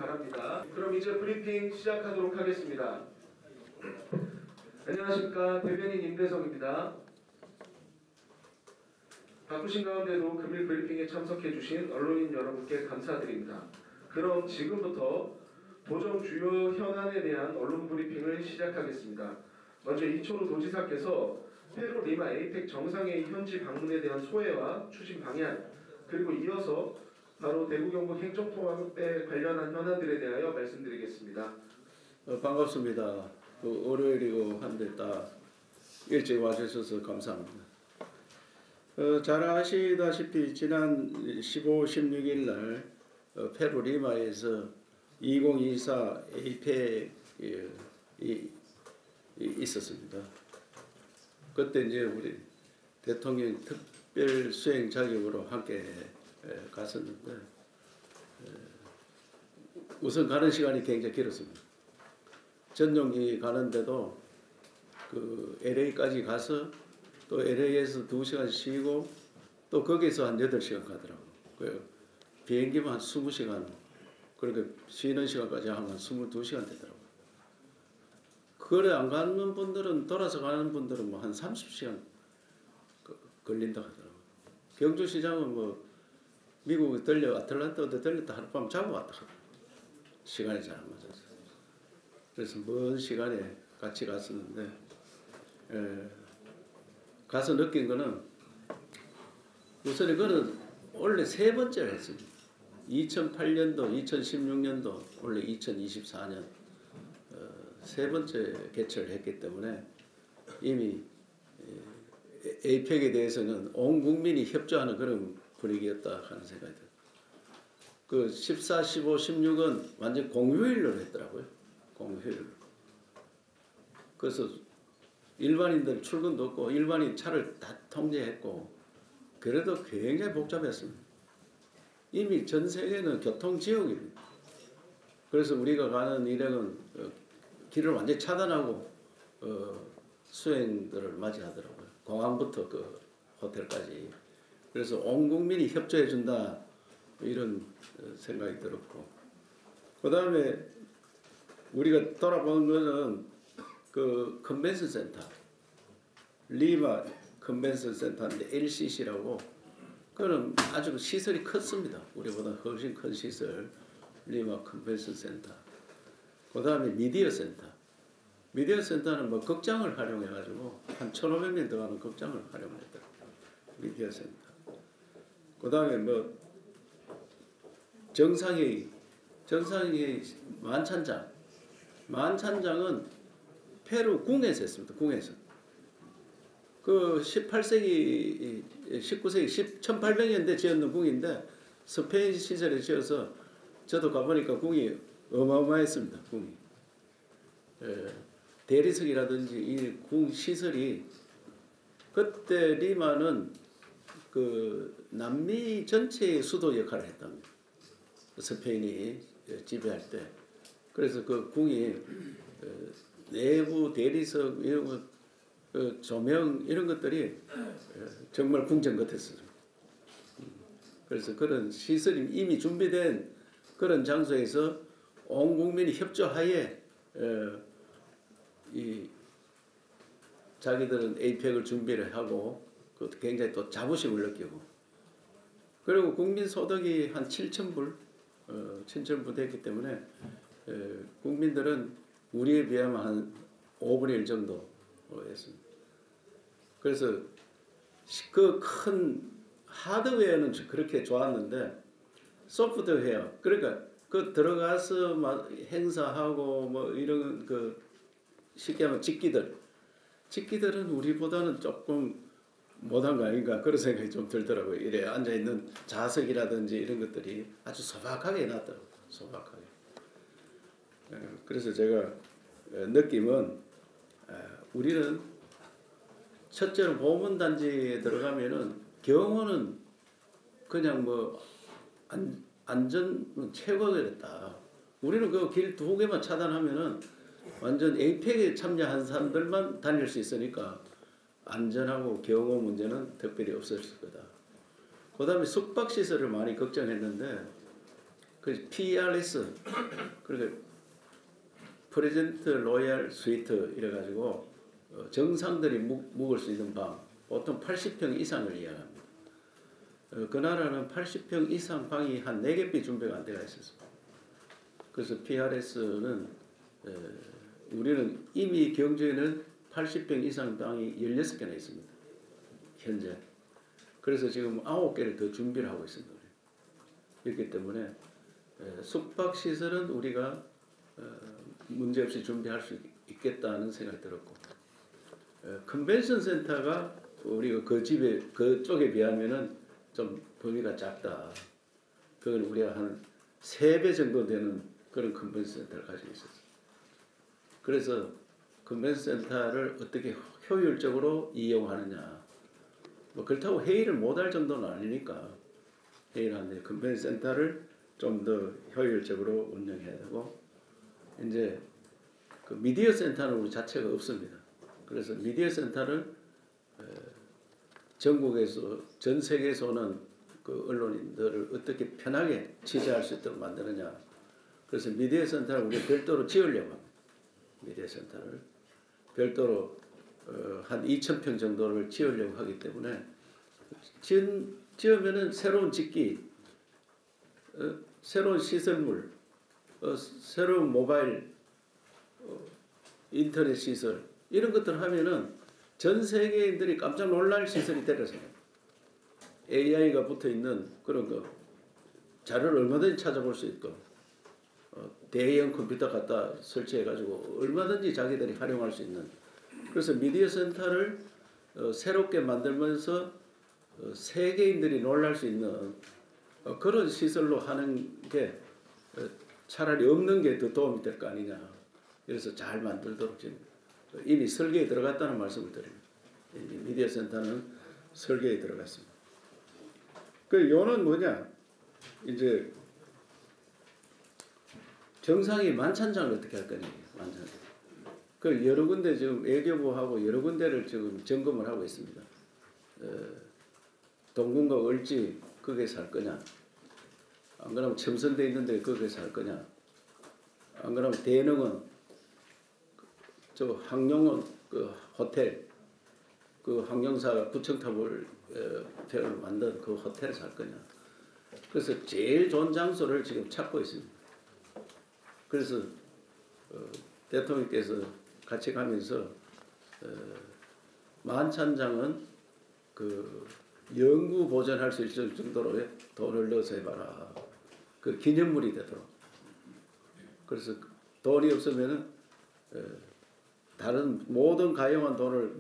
바랍니다. 그럼 이제 브리핑 시작하도록 하겠습니다. 안녕하십니까. 대변인 임대성입니다. 바쁘신 가운데도 금일 브리핑에 참석해주신 언론인 여러분께 감사드립니다. 그럼 지금부터 도정 주요 현안에 대한 언론 브리핑을 시작하겠습니다. 먼저 이철우 도지사께서 페루 리마 에이펙 정상회의 현지 방문에 대한 소회와 추진 방향, 그리고 이어서 바로 대구 경북 행정통합에 관련한 현안들에 대하여 말씀드리겠습니다. 반갑습니다. 월요일이고 한데 딱 일찍 와주셔서 감사합니다. 잘 아시다시피 지난 15, 16일 날 페루 리마에서 2024 에이펙이 있었습니다. 그때 이제 우리 대통령 특별 수행 자격으로 함께 갔었는데 우선 가는 시간이 굉장히 길었습니다. 전용기 가는데도 그 LA까지 가서 또 LA에서 2시간 쉬고 또 거기서 한 8시간 가더라고요. 그 비행기만 한 20시간, 그렇게 쉬는 시간까지 하면 22시간 되더라고요. 그래 안 가는 분들은, 돌아서 가는 분들은 뭐 한 30시간 걸린다 하더라고요. 경주시장은 뭐 미국에 아틀란타에 들렸다 하룻밤 자고 왔다 하더라고요. 시간이 잘 안 맞아서. 그래서 먼 시간에 같이 갔었는데 가서 느낀 거는 우선 이거는 원래 3번째를 했습니다. 2008년도, 2016년도, 원래 2024년 3번째 개최를 했기 때문에 이미 에이펙에 대해서는 온 국민이 협조하는 그런 분위기였다 하는 생각이 들어요. 그 14, 15, 16은 완전 공휴일로 했더라고요. 공휴일로. 그래서 일반인들 출근도 없고 일반인 차를 다 통제했고 그래도 굉장히 복잡했습니다. 이미 전 세계는 교통지옥입니다. 그래서 우리가 가는 일행은 길을 완전히 차단하고 수행들을 맞이하더라고요. 공항부터 그 호텔까지. 그래서 온 국민이 협조해 준다 이런 생각이 들었고, 그 다음에 우리가 돌아보는 거는 그 컨벤션 센터, 리마 컨벤션 센터인데 LCC라고, 그는 아주 시설이 컸습니다. 우리보다 훨씬 큰 시설, 리마 컨벤션 센터. 그 다음에 미디어 센터. 미디어 센터는 뭐 극장을 활용해가지고 한 1,500명 들어가는 극장을 활용했더라고요. 미디어 센터. 그 다음에 뭐 정상회의 만찬장. 만찬장은 페루 궁에서 했습니다. 궁에서. 그 18세기, 19세기, 1800년대 지었는 궁인데 스페인 시절에 지어서 저도 가보니까 궁이 어마어마했습니다. 궁이. 대리석이라든지 이 궁 시설이, 그때 리마는 그 남미 전체의 수도 역할을 했답니다. 스페인이 지배할 때. 그래서 그 궁이 내부 대리석 이런 거, 조명 이런 것들이 정말 궁전 같았어요. 그래서 그런 시설이 이미 준비된 그런 장소에서 온 국민이 협조하에 이 자기들은 에이펙을 준비를 하고 그것도 굉장히 또 자부심을 느끼고, 그리고 국민 소득이 한 7,000불 7,000불 됐기 때문에 국민들은 우리에 비하면 한 5분의 1 정도 했습니다. 그래서 그 큰 하드웨어는 그렇게 좋았는데 소프트웨어, 그러니까 그 들어가서 막 행사하고 뭐 이런 그 쉽게 하면 직기들은 우리보다는 조금 못한 거 아닌가 그런 생각이 좀 들더라고요. 이래 앉아있는 좌석이라든지 이런 것들이 아주 소박하게 해놨더라고요. 소박하게. 그래서 제가 느낌은 우리는 첫째로 보문단지에 들어가면은 경호는 그냥 뭐 안전 최고였다. 우리는 그 길 2개만 차단하면은 완전 에이펙에 참여한 사람들만 다닐 수 있으니까 안전하고 경호 문제는 특별히 없었을 거다. 그 다음에 숙박시설을 많이 걱정했는데 그 PRS 그러니까 프레젠트 로얄 스위트 이래가지고 정상들이 묵을 수 있는 방 보통 80평 이상을 이야기합니다. 그 나라는 80평 이상 방이 한 4개비 준비가 안 돼가 있었어요. 그래서 PRS는 우리는 이미 경주에는 80평 이상 방이 16개나 있습니다. 현재. 그래서 지금 9개를 더 준비를 하고 있습니다. 그렇기 때문에 숙박시설은 우리가 문제없이 준비할 수 있겠다는 생각이 들었고 컨벤션 센터가 우리가 그쪽에 비하면은 좀 범위가 작다. 그건 우리가 한 3배 정도 되는 그런 컨벤션 센터를 가지고 있었어요. 그래서 컨벤션 센터를 어떻게 효율적으로 이용하느냐. 뭐 그렇다고 회의를 못할 정도는 아니니까 회의를 하는데 컨벤션 센터를 좀 더 효율적으로 운영해야 되고 이제 그 미디어 센터는 우리 자체가 없습니다. 그래서 미디어 센터를 전국에서 전 세계에서 오는 그 언론인들을 어떻게 편하게 취재할 수 있도록 만드느냐. 그래서 미디어 센터를 우리 별도로 지으려고 합니다. 미디어 센터를 별도로 한 2,000평 정도를 지으려고 하기 때문에 지으면은 새로운 직기, 새로운 시설물, 새로운 모바일, 인터넷 시설 이런 것들 하면은 전 세계인들이 깜짝 놀랄 시설이 되어서 AI가 붙어 있는 그런 거 자료를 얼마든지 찾아볼 수 있고 대형 컴퓨터 갖다 설치해 가지고 얼마든지 자기들이 활용할 수 있는 그래서 미디어 센터를 새롭게 만들면서 세계인들이 놀랄 수 있는 그런 시설로 하는 게 차라리 없는 게 더 도움이 될 거 아니냐. 그래서 잘 만들도록 지금 이미 설계에 들어갔다는 말씀을 드립니다. 미디어 센터는 설계에 들어갔습니다. 그 요는 뭐냐? 이제 정상이 만찬장을 어떻게 할 거냐? 만찬장. 그 여러 군데 지금 외교부하고 여러 군데를 지금 점검을 하고 있습니다. 동궁과 을지 거기에서 할 거냐? 안 그러면 첨선돼 있는데 거기에서 할 거냐? 안 그러면 대능은 저 항룡은 그 호텔 그 항룡사가 구청탑을 호텔을 만든 그 호텔에서 할 거냐? 그래서 제일 좋은 장소를 지금 찾고 있습니다. 그래서 대통령께서 같이 가면서 만찬장은 그 영구 보존할 수 있을 정도로 돈을 넣어서 해봐라. 그 기념물이 되도록. 그래서 돈이 없으면은 다른 모든 가용한 돈을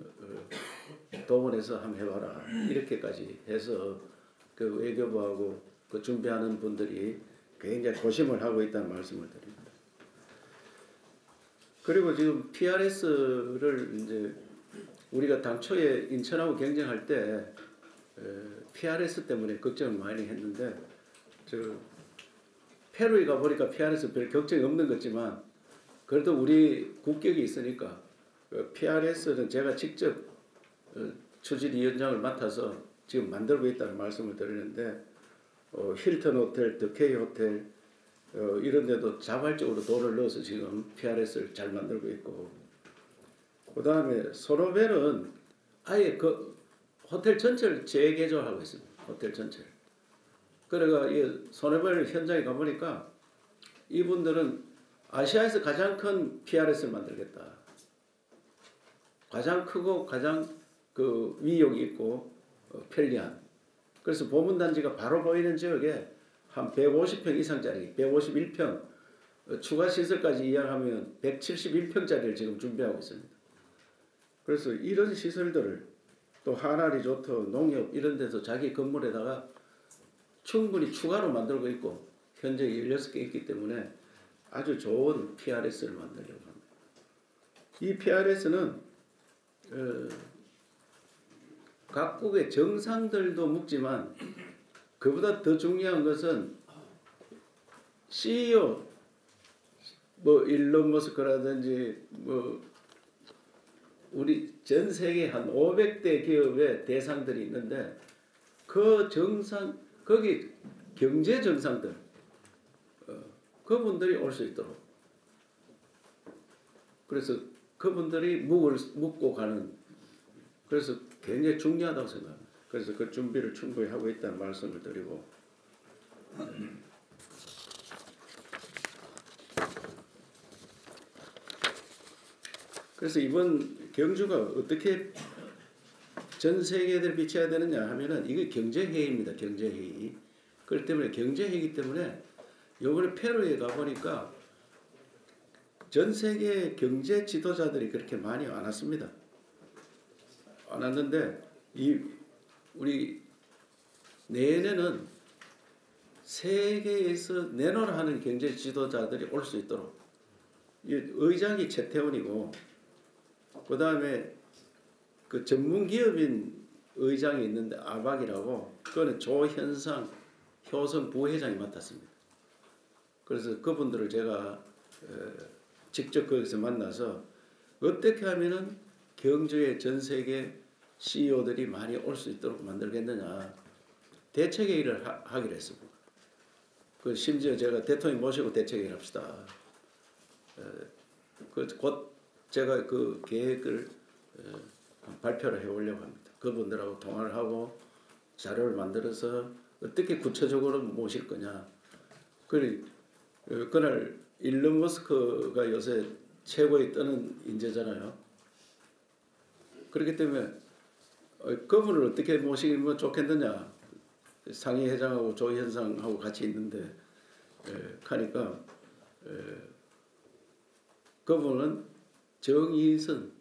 동원해서 한번 해봐라. 이렇게까지 해서 그 외교부하고 그 준비하는 분들이 굉장히 고심을 하고 있다는 말씀을 드립니다. 그리고 지금 PRS를 이제 우리가 당초에 인천하고 경쟁할 때 PRS 때문에 걱정을 많이 했는데 저 페루에 가보니까 PRS 별 걱정이 없는 거지만 그래도 우리 국격이 있으니까 PRS는 제가 직접 추진위원장을 맡아서 지금 만들고 있다는 말씀을 드리는데 힐튼 호텔, 더케이 호텔 이런 데도 자발적으로 돈을 넣어서 지금 PRS를 잘 만들고 있고 그 다음에 소노벨은 아예 그 호텔 전체를 재개조하고 있습니다. 호텔 전체를. 그래가 이 소노벨 현장에 가보니까 이분들은 아시아에서 가장 큰 PRS를 만들겠다. 가장 크고 가장 그 위력이 있고 편리한. 그래서 보문단지가 바로 보이는 지역에 한 150평 이상짜리, 151평 추가 시설까지 이양하면 171평짜리를 지금 준비하고 있습니다. 그래서 이런 시설들을 또 하나 리조트, 농협 이런 데서 자기 건물에다가 충분히 추가로 만들고 있고 현재 16개 있기 때문에 아주 좋은 PRS를 만들려고 합니다. 이 PRS는 각국의 정상들도 묵지만 그보다 더 중요한 것은 CEO 뭐 일론 머스크라든지 뭐 우리 전 세계 한 500대 기업의 대상들이 있는데 그 정상 거기 경제 정상들 그분들이 올 수 있도록. 그래서 그분들이 묵고 가는. 그래서 굉장히 중요하다고 생각합니다. 그래서 그 준비를 충분히 하고 있다는 말씀을 드리고. 그래서 이번 경주가 어떻게 전 세계에 비춰야 되느냐 하면은 이게 경제회의입니다. 경제회의. 그렇기 때문에 경제회의이기 때문에 이번에 페루에 가보니까 전 세계 경제 지도자들이 그렇게 많이 안 왔습니다. 안 왔는데 우리 내년에는 세계에서 내놓으라 하는 경제 지도자들이 올 수 있도록 의장이 최태원이고 그 다음에 그 전문 기업인 의장이 있는데 아박이라고 그거는 조현상 효성 부회장이 맡았습니다. 그래서 그분들을 제가 직접 거기서 만나서 어떻게 하면은 경주의 전 세계 CEO들이 많이 올 수 있도록 만들겠느냐 대책회의를 하기로 했습니다. 그 심지어 제가 대통령 모시고 대책회의를 합시다. 곧 제가 그 계획을 발표를 해오려고 합니다. 그분들하고 통화를 하고 자료를 만들어서 어떻게 구체적으로 모실 거냐. 그날 일론 머스크가 요새 최고에 뜨는 인재잖아요. 그렇기 때문에 그분을 어떻게 모시면 좋겠느냐. 상위 회장하고 조현상하고 같이 있는데 하니까 그분은 정의선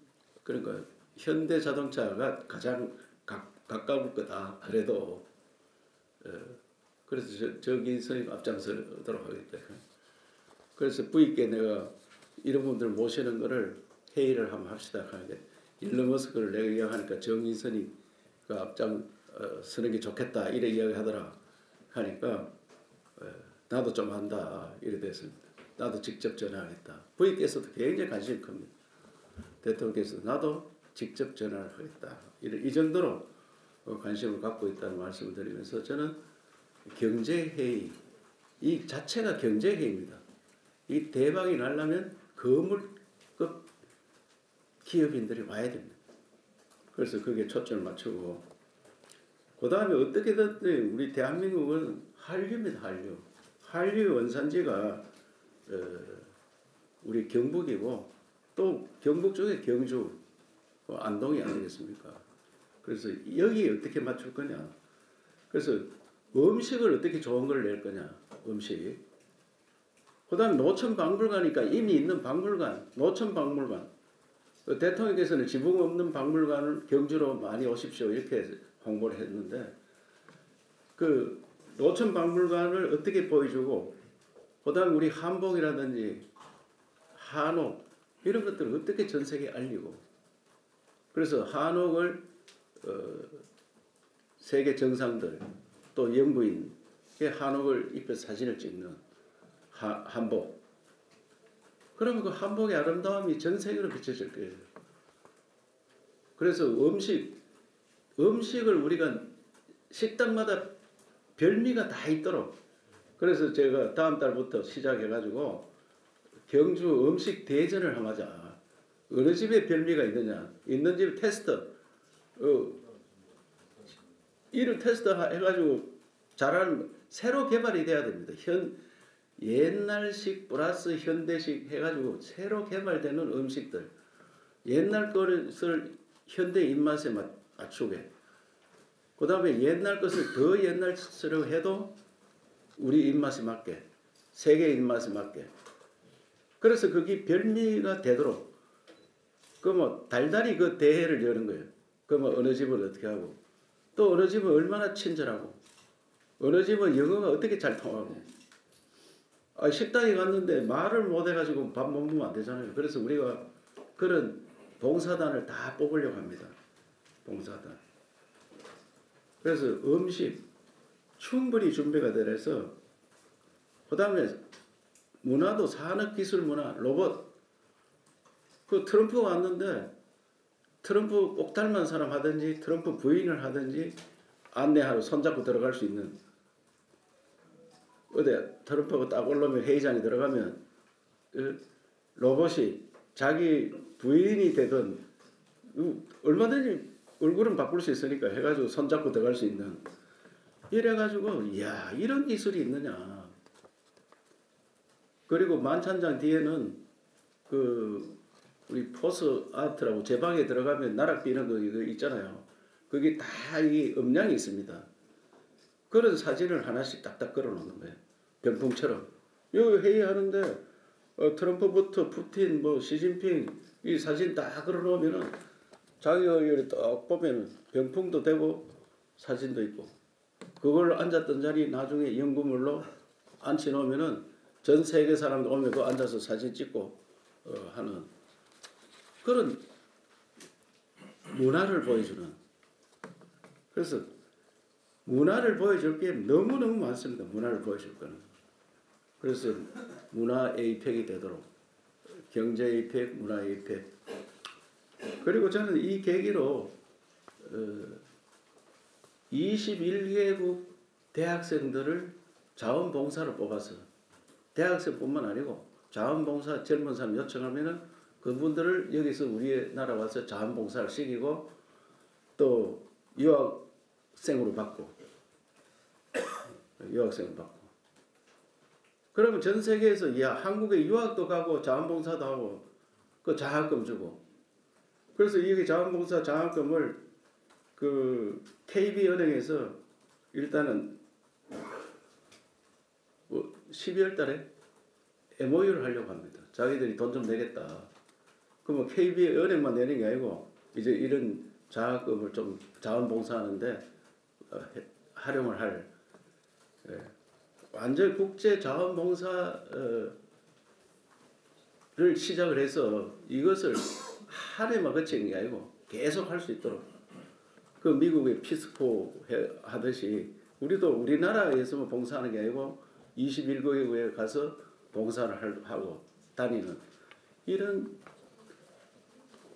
그러니까 현대자동차가 가장 가까울 거다. 그래도 그래서 정의선이 앞장서도록 하겠다. 그래서 부익게 내가 이런 분들 모시는 거를 회의를 한번 합시다 하는데 일론 머스크를 내가 이야기하니까 정의선이 그 앞장서는 게 좋겠다 이래 이야기하더라 하니까 나도 좀 한다 이래 됐습니다. 나도 직접 전화하겠다. 부익께서도 굉장히 관심이 큽니다. 대통령께서 나도 직접 전화를 하겠다. 이 정도로 관심을 갖고 있다는 말씀을 드리면서 저는 경제회의 이 자체가 경제회의입니다. 이 대박이 나려면 거물급 기업인들이 와야 됩니다. 그래서 그게 초점을 맞추고 그 다음에 어떻게든 우리 대한민국은 한류입니다. 한류의 원산지가 우리 경북이고 또 경북 쪽에 경주 안동이 아니겠습니까? 그래서 여기 어떻게 맞출 거냐. 그래서 음식을 어떻게 좋은 걸 낼 거냐. 음식. 그 다음에 노천박물관이니까 이미 있는 박물관, 노천박물관. 대통령께서는 지붕 없는 박물관을 경주로 많이 오십시오. 이렇게 홍보를 했는데 그 노천박물관을 어떻게 보여주고 그 다음에 우리 한복이라든지 한옥 이런 것들을 어떻게 전 세계에 알리고 그래서 한옥을 세계 정상들 또 영부인의 한옥을 입혀서 사진을 찍는 한복 그러면 그 한복의 아름다움이 전 세계로 비춰질 거예요. 그래서 음식을 우리가 식당마다 별미가 다 있도록 그래서 제가 다음 달부터 시작해가지고 경주 음식 대전을 한번 하자. 어느 집에 별미가 있느냐. 있는 집 테스트. 이를 테스트 해가지고 잘하는 새로 개발이 돼야 됩니다. 옛날식 플러스 현대식 해가지고 새로 개발되는 음식들. 옛날 것을 현대 입맛에 맞추게. 그 다음에 옛날 것을 더 옛날처럼 해도 우리 입맛에 맞게. 세계 입맛에 맞게. 그래서 그게 별미가 되도록 그 달달이 그 대회를 여는 거예요. 그 어느 집은 어떻게 하고 또 어느 집은 얼마나 친절하고 어느 집은 영어가 어떻게 잘 통하고 식당에 갔는데 말을 못 해가지고 밥 못 먹으면 안 되잖아요. 그래서 우리가 그런 봉사단을 다 뽑으려고 합니다. 봉사단. 그래서 음식 충분히 준비가 돼서 그 다음에 문화도 산업기술 문화 로봇 그 트럼프가 왔는데 트럼프 꼭 닮은 사람 하든지 트럼프 부인을 하든지 안내하러 손잡고 들어갈 수 있는 어디 트럼프가 딱 올라오면 회의장에 들어가면 로봇이 자기 부인이 되든 얼마든지 얼굴은 바꿀 수 있으니까 해가지고 손잡고 들어갈 수 있는 이래가지고 이야 이런 기술이 있느냐. 그리고 만찬장 뒤에는 그 우리 포스 아트라고 제 방에 들어가면 나락 비는 거 이거 있잖아요. 그게 다 이 음량이 있습니다. 그런 사진을 하나씩 딱딱 걸어놓는 거예요. 병풍처럼. 여기 회의하는데 트럼프부터 푸틴 뭐 시진핑 이 사진 딱 걸어놓으면은 자기가 여기 딱 보면 병풍도 되고 사진도 있고 그걸 앉았던 자리 나중에 연구물로 앉혀놓으면은 전 세계 사람들 오면 그 앉아서 사진 찍고 하는 그런 문화를 보여주는. 그래서 문화를 보여줄 게 너무너무 많습니다. 문화를 보여줄 거는. 그래서 문화 에이펙이 되도록 경제 에이펙, 문화 에이펙. 그리고 저는 이 계기로 21개국 대학생들을 자원봉사로 뽑아서 대학생뿐만 아니고 자원봉사 젊은 사람 요청하면은 그분들을 여기서 우리나라 와서 자원봉사를 시키고 또 유학생으로 받고 그러면 전 세계에서 야 한국에 유학도 가고 자원봉사도 하고 그 장학금 주고 그래서 이게 자원봉사 장학금을 그 KB은행에서 일단은 12월 달에 MOU를 하려고 합니다. 자기들이 돈 좀 내겠다. 그러면 KB은행만 내는 게 아니고 이제 이런 장학금을 좀 자원봉사하는데 활용을 할 완전 국제 자원봉사를 시작을 해서 이것을 한 해만 거치는 게 아니고 계속 할 수 있도록 그 미국의 피스코 하듯이 우리도 우리나라에서만 봉사하는 게 아니고 21개국에 가서 봉사를 하고 다니는 이런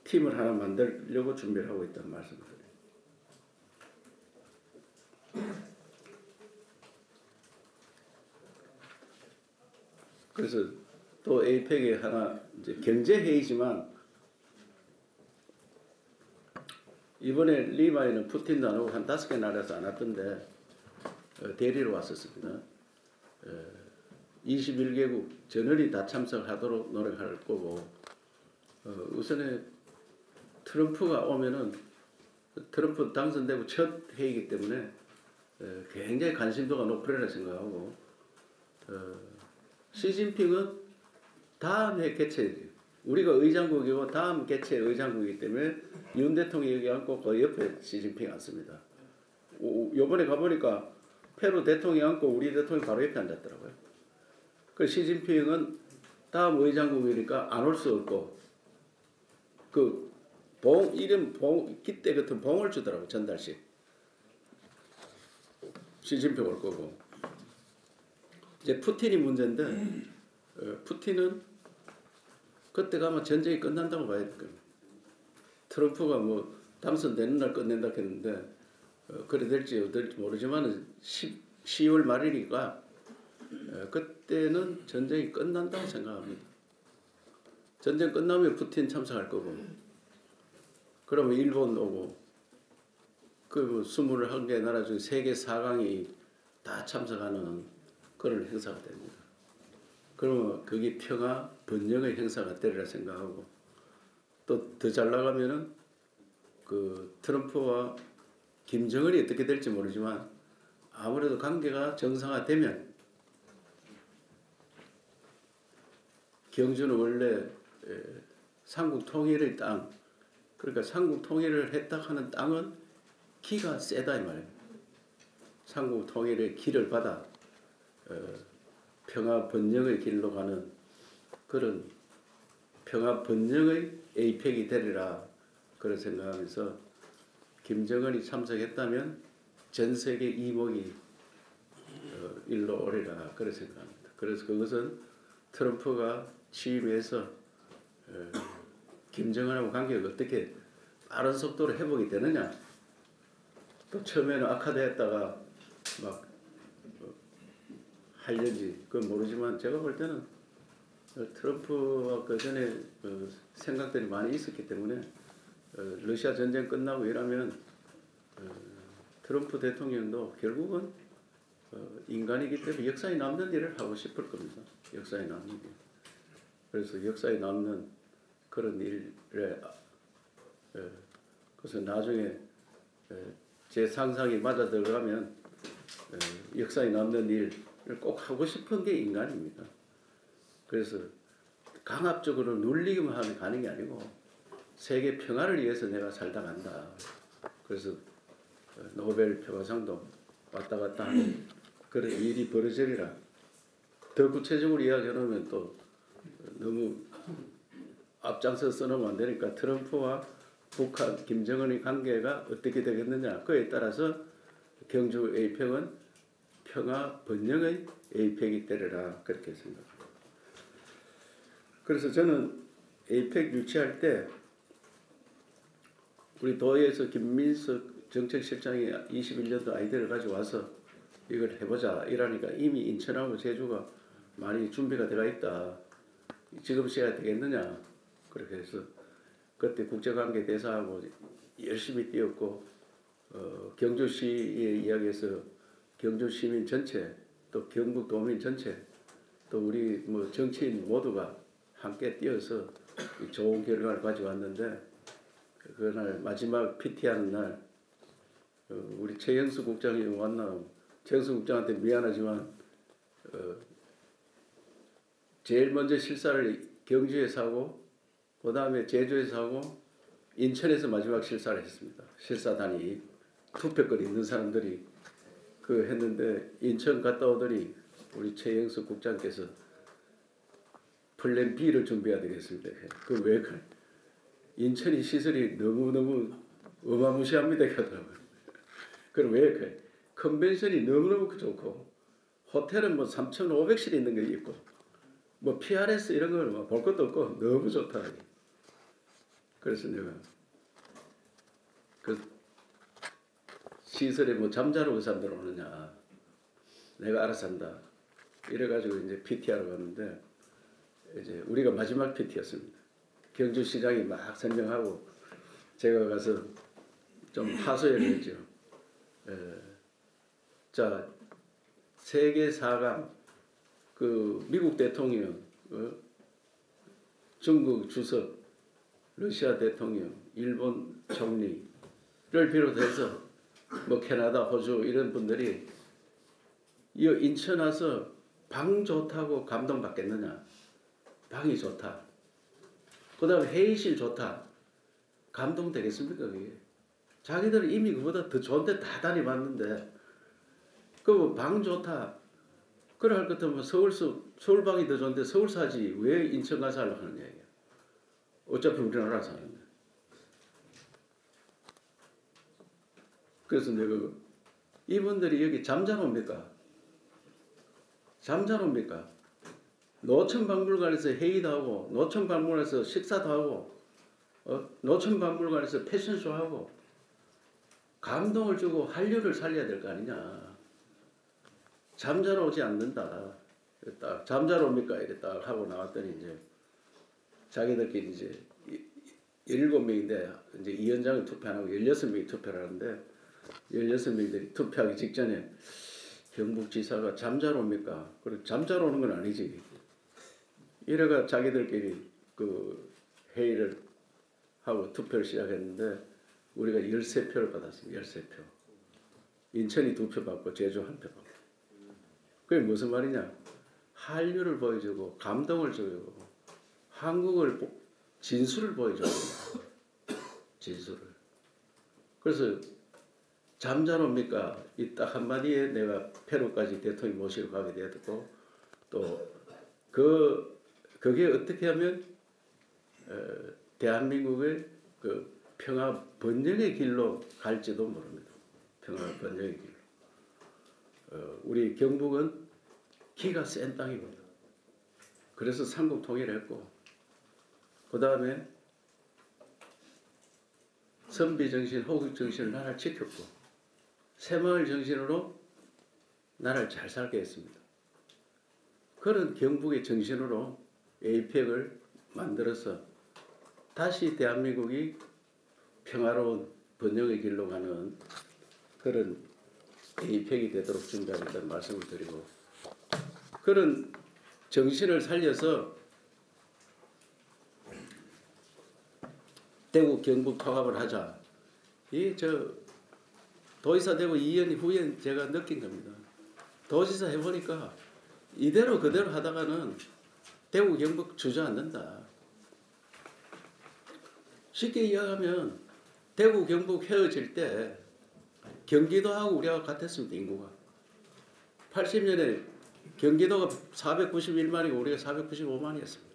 팀을 하나 만들려고 준비를 하고 있다는 말씀을 드려요. 그래서 또 에이펙에 하나 이제 경제 회의지만 이번에 리마에는 푸틴도 안 오고 한 5개 나라에서 안 왔던데 대리로 왔었습니다. 21개국 전원이 다 참석하도록 노력할 거고 우선에 트럼프가 오면은 트럼프 당선되고 첫 회의이기 때문에 굉장히 관심도가 높으리라 생각하고 시진핑은 다음 해 개최 우리가 의장국이고 다음 개최 의장국이기 때문에 윤 대통령이 여기 앉고 그 옆에 시진핑 앉습니다. 요번에 가보니까 페루 대통령이 앉고 우리 대통령이 바로 옆에 앉았더라고요. 그 시진핑은 다음 의장국이니까 안 올 수 없고 그 이름 기대 같은 봉을 주더라고 전달식. 시진핑 올 거고 이제 푸틴이 문제인데 푸틴은 그때 가면 전쟁이 끝난다고 봐야 될 겁니다. 트럼프가 뭐 당선되는 날 끝낸다 했는데 그래 될지 어떨지 모르지만 10월 말이니까 그때는 전쟁이 끝난다고 생각합니다. 전쟁 끝나면 푸틴 참석할 거고 그러면 일본 오고 그 21개 나라 중에 세계 4강이 다 참석하는 그런 행사가 됩니다. 그러면 그게 평화 번영의 행사가 되리라 생각하고 또 더 잘 나가면은 그 트럼프와 김정은이 어떻게 될지 모르지만 아무래도 관계가 정상화되면 경주는 원래 삼국 통일의 땅 그러니까 삼국 통일을 했다 하는 땅은 기가 세다 이 말이에요. 삼국 통일의 길을 받아 평화 번영의 길로 가는 그런 평화 번영의 에이펙이 되리라 그런 생각하면서 김정은이 참석했다면 전 세계 이목이 일로 오리라 그런 생각합니다. 그래서 그것은 트럼프가 취임해서 김정은하고 관계가 어떻게 빠른 속도로 회복이 되느냐 또 처음에는 악화되었다가 막 할는지 그건 모르지만 제가 볼 때는 트럼프와 그 전에 생각들이 많이 있었기 때문에 러시아 전쟁 끝나고 이러면 트럼프 대통령도 결국은 인간이기 때문에 역사에 남는 일을 하고 싶을 겁니다. 역사에 남는 일. 그래서 역사에 남는 그런 일에 그래서 나중에 제 상상이 맞아 들어가면 역사에 남는 일을 꼭 하고 싶은 게 인간입니다. 그래서 강압적으로 눌리기만 하면 가는 게 아니고 세계 평화를 위해서 내가 살다 간다. 그래서 노벨 평화상도 왔다 갔다 하는 그런 일이 벌어지리라. 더 구체적으로 이야기하면 또 너무 앞장서 써놓으면 안 되니까 트럼프와 북한, 김정은의 관계가 어떻게 되겠느냐. 그에 따라서 경주 에이펙은 평화 번영의 에이펙이 되리라 그렇게 생각합니다. 그래서 저는 에이펙 유치할 때 우리 도에서 김민석 정책실장이 21년도 아이디어를 가지고 와서 이걸 해보자 이러니까 이미 인천하고 제주가 많이 준비가 되어 있다. 지금 시야 되겠느냐. 그렇게 해서 그때 국제관계 대사하고 열심히 뛰었고 경주시의 이야기에서 경주 시민 전체 또 경북 도민 전체 또 우리 뭐 정치인 모두가 함께 뛰어서 좋은 결과를 가져왔는데 그날 마지막 PT하는 날 우리 최영수 국장이 왔나 최영수 국장한테 미안하지만 제일 먼저 실사를 경주에서 하고 그 다음에 제주에서 하고 인천에서 마지막 실사를 했습니다. 실사단이 투표권 있는 사람들이 그 했는데 인천 갔다 오더니 우리 최영수 국장께서 플랜 B를 준비해야 되겠습니다. 그 왜 그래? 인천이 시설이 너무너무 어마무시합니다. 하더라고요. 그럼 왜 그래? 컨벤션이 너무너무 좋고 호텔은 뭐 3,500실 있는 게 있고 뭐 PRS 이런 걸 볼 것도 없고 너무 좋다. 그래서 내가 그 시설에 뭐 잠자러 온 사람들 오느냐 내가 알아서 한다. 이래가지고 이제 PT하러 갔는데 이제 우리가 마지막 PT였습니다. 경주시장이 막 설명하고 제가 가서 좀 하소연을 했죠. 자, 세계 4강 그 미국 대통령, 중국 주석, 러시아 대통령, 일본 총리를 비롯해서 뭐 캐나다, 호주 이런 분들이 이 인천 와서 방 좋다고 감동받겠느냐? 방이 좋다. 그 다음에 회의실 좋다. 감동되겠습니까 그게? 자기들은 이미 그보다 더 좋은데 다 다녀봤는데 그 방 좋다. 그래 할 것 같으면 서울방이 더 좋은데 서울 사지 왜 인천 가서 하려고 하는 얘기야. 어차피 우리는 알아서 하는데. 그래서 내가 이분들이 여기 잠자러 옵니까? 잠자러 옵니까? 노천박물관에서 회의도 하고 노천박물관에서 식사도 하고 노천박물관에서 패션쇼 하고 감동을 주고 한류를 살려야 될 거 아니냐. 잠자러 오지 않는다. 딱 잠자러 옵니까? 이렇게 딱 하고 나왔더니 이제 자기들끼리 이제 17명인데 이제 이 위원장은 투표 안 하고 16명이 투표를 하는데 16명들이 투표하기 직전에 경북지사가 잠자러 옵니까? 그리고 잠자러 오는 건 아니지. 이래가 자기들끼리 그 회의를 하고 투표를 시작했는데 우리가 13표를 받았습니다. 13표. 인천이 2표 받고 제주 1표 받고. 그게 무슨 말이냐? 한류를 보여주고 감동을 주고 한국을 진수를 보여줘야 된다. 진수를. 그래서 잠자러 옵니까? 이 딱 한마디에 내가 페루까지 대통령 모시고 가게 되었고 또 그게 어떻게 하면 대한민국의 그 평화 번영의 길로 갈지도 모릅니다. 평화 번영의 길로. 우리 경북은 기가 센 땅이거든요. 그래서 삼국 통일했고 그 다음에 선비정신, 호국정신을 나라를 지켰고 새마을 정신으로 나라를 잘 살게 했습니다. 그런 경북의 정신으로 에이펙을 만들어서 다시 대한민국이 평화로운 번영의 길로 가는 그런 에이펙이 되도록 준비하겠다는 말씀을 드리고, 그런 정신을 살려서 대구 경북 통합을 하자. 이 도지사 되고 2년 후에 제가 느낀 겁니다. 도지사 해보니까 이대로 그대로 하다가는 대구 경북 주저앉는다. 쉽게 이야기하면 대구 경북 헤어질 때 경기도하고 우리하고 같았습니다. 인구가 80년에 경기도가 491만이고 우리가 495만이었습니다.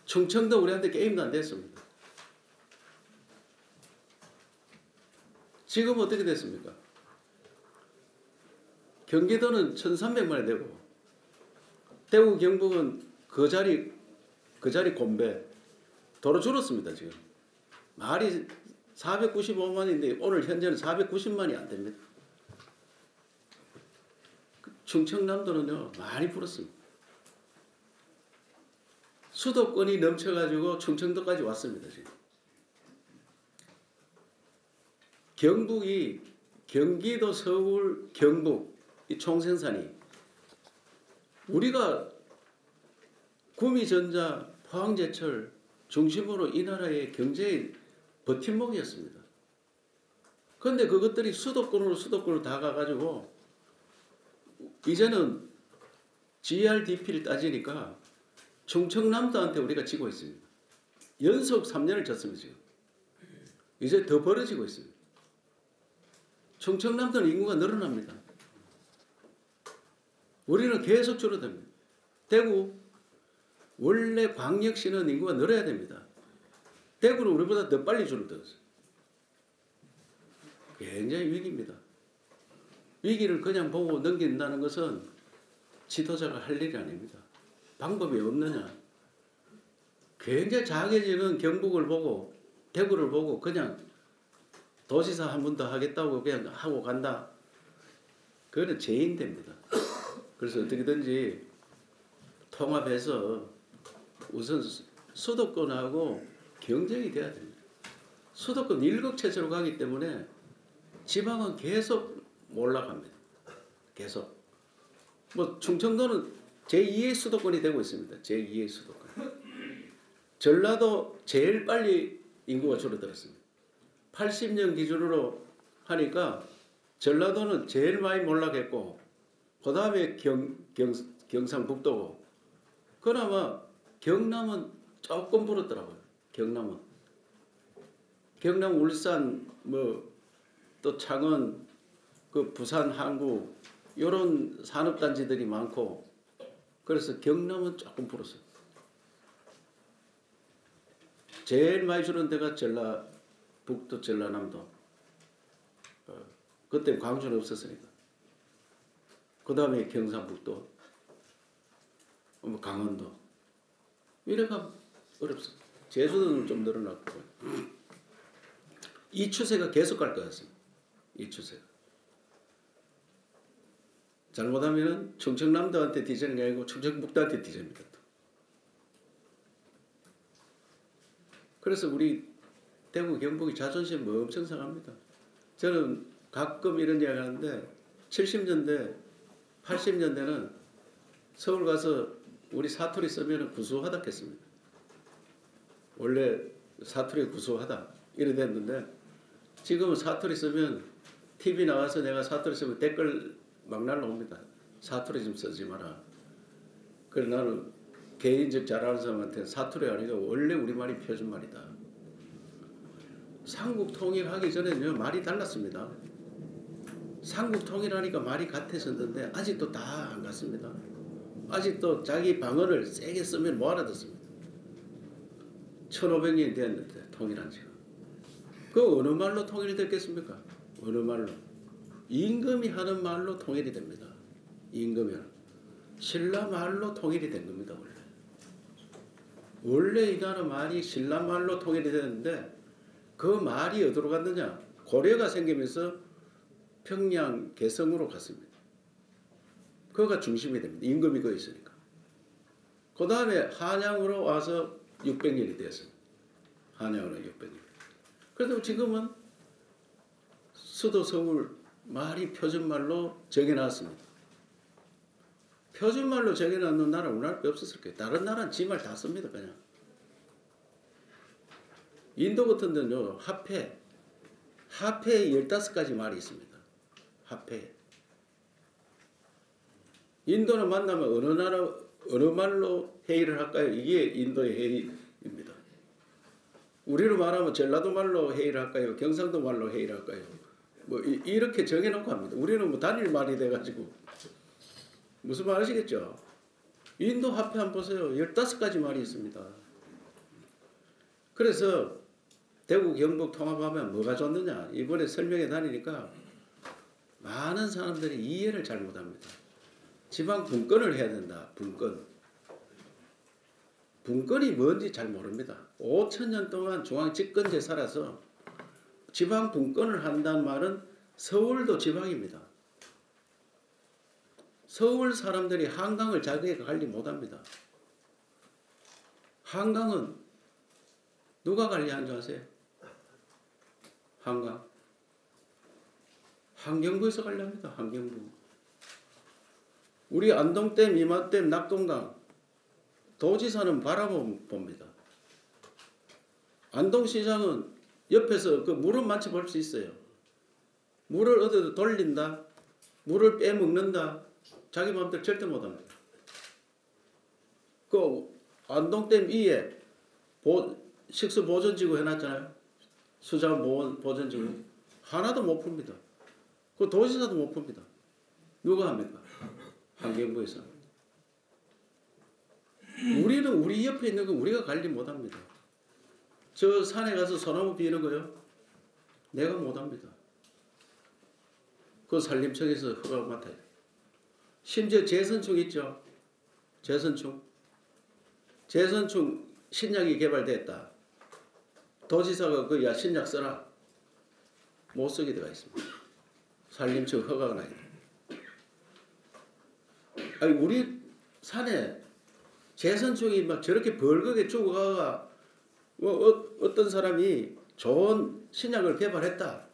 충청도 우리한테 게임도 안 됐습니다. 지금 어떻게 됐습니까? 경기도는 1300만이 되고 대구 경북은 그 자리 곰배 도로 줄었습니다. 지금 말이 495만인데 오늘 현재는 490만이 안 됩니다. 충청남도는요 많이 불었습니다. 수도권이 넘쳐가지고 충청도까지 왔습니다. 지금 경북이 경기도, 서울, 경북 이 총생산이 우리가 구미전자, 포항제철 중심으로 이 나라의 경제의 버팀목이었습니다. 그런데 그것들이 수도권으로 다 가가지고 이제는 GRDP를 따지니까 충청남도한테 우리가 지고 있습니다. 연속 3년을 졌습니다. 지금 이제 더 벌어지고 있습니다. 충청남도는 인구가 늘어납니다. 우리는 계속 줄어듭니다. 대구 원래 광역시는 인구가 늘어야 됩니다. 대구는 우리보다 더 빨리 줄어들었어요. 굉장히 위기입니다. 위기를 그냥 보고 넘긴다는 것은 지도자가 할 일이 아닙니다. 방법이 없느냐. 굉장히 작아지는 경북을 보고 대구를 보고 그냥 도지사 한 번 더 하겠다고 그냥 하고 간다. 그거는 죄인됩니다. 그래서 어떻게든지 통합해서 우선 수도권하고 경쟁이 돼야 됩니다. 수도권 일극체제로 가기 때문에 지방은 계속 올라갑니다. 계속. 뭐 충청도는 제2의 수도권이 되고 있습니다. 제2의 수도권. 전라도 제일 빨리 인구가 줄어들었습니다. 80년 기준으로 하니까 전라도는 제일 많이 몰락했고 그 다음에 경상북도고 그나마 경남은 조금 불었더라고요. 경남, 울산, 또 창원, 그 부산, 항구 이런 산업단지들이 많고 그래서 경남은 조금 불었어요. 제일 많이 줄은 데가 북도, 전라남도. 그때 광주는 없었으니까. 그 다음에 경상북도, 강원도. 이래가 어렵습니다. 제주도는 좀 늘어났고. 이 추세가 계속 갈 것 같습니다. 이 추세가. 잘못하면 충청남도한테 뒤지는 게 아니고 충청북도한테 뒤집니다. 그래서 우리 대구 경북이 자존심이 엄청 상합니다. 저는 가끔 이런 이야기 하는데 70년대, 80년대는 서울 가서 우리 사투리 쓰면 구수하다 했습니다. 원래 사투리 구수하다 이래 됐는데 지금은 사투리 쓰면 TV 나와서 내가 사투리 쓰면 댓글 막 날라옵니다. 사투리 좀 쓰지 마라. 그래 나는 개인적 잘하는 사람한테 사투리 아니라 원래 우리말이 표준말이다. 삼국 통일하기 전에는 말이 달랐습니다. 삼국 통일하니까 말이 같아졌는데 아직도 다 안 같습니다. 아직도 자기 방언을 세게 쓰면 못 알아듣습니다. 1500년이 됐는데 통일한 지가. 그 어느 말로 통일이 됐겠습니까? 어느 말로? 임금이 하는 말로 통일이 됩니다. 임금이 하는. 신라 말로 통일이 된 겁니다. 원래 이 나라 말이 신라 말로 통일이 됐는데 그 말이 어디로 갔느냐? 고려가 생기면서 평양 개성으로 갔습니다. 그거가 중심이 됩니다. 임금이 거기 있으니까. 그 다음에 한양으로 와서 600년이 되었습니다. 한양으로 600년. 그래도 지금은 수도 서울 말이 표준말로 정해놨습니다. 표준말로 정해놨는 나라 우리나라밖에 없었을 거예요. 다른 나라는 지 말 다 씁니다. 그냥. 인도 같은 데는 화폐에 15가지 말이 있습니다. 화폐에. 인도는 만나면 어느 말로 회의를 할까요? 이게 인도의 회의입니다. 우리로 말하면 전라도 말로 회의를 할까요? 경상도 말로 회의를 할까요? 뭐 이렇게 정해놓고 합니다. 우리는 뭐 단일 말이 돼가지고 무슨 말 아시겠죠? 인도 화폐 한번 보세요. 15가지 말이 있습니다. 그래서 대구 경북 통합하면 뭐가 좋느냐? 이번에 설명회 다니니까 많은 사람들이 이해를 잘 못합니다. 지방 분권을 해야 된다. 분권이 뭔지 잘 모릅니다. 5,000년 동안 중앙 집권제 살아서 지방 분권을 한다는 말은 서울도 지방입니다. 서울 사람들이 한강을 자기가 관리 못합니다. 한강은 누가 관리하는 줄 아세요? 한강. 환경부에서 관리합니다. 환경부. 우리 안동댐, 이마댐, 낙동강 도지사는 바라봅니다. 안동시장은 옆에서 그 물은 만져볼 수 있어요. 물을 어디서 돌린다, 물을 빼먹는다, 자기 마음대로 절대 못합니다. 그 안동댐 위에 식수보존지구 해놨잖아요. 수자원 보존지구. 하나도 못 풉니다. 그 도지사도 못 풉니다. 누가 합니까? 환경부에서. 우리는 우리 옆에 있는 거 우리가 관리 못합니다. 저 산에 가서 소나무 비는 거요? 내가 못합니다. 그 산림청에서 허가 맡아야 돼. 심지어 제선충 있죠? 제선충 신약이 개발됐다. 도지사가 그 야 신약 써라. 못 쓰게 되어 있습니다. 산림청 허가가 나야 돼. 아니 우리 산에 제선충이 막 저렇게 벌겋게 죽어가 어떤 사람이 좋은 신약을 개발했다.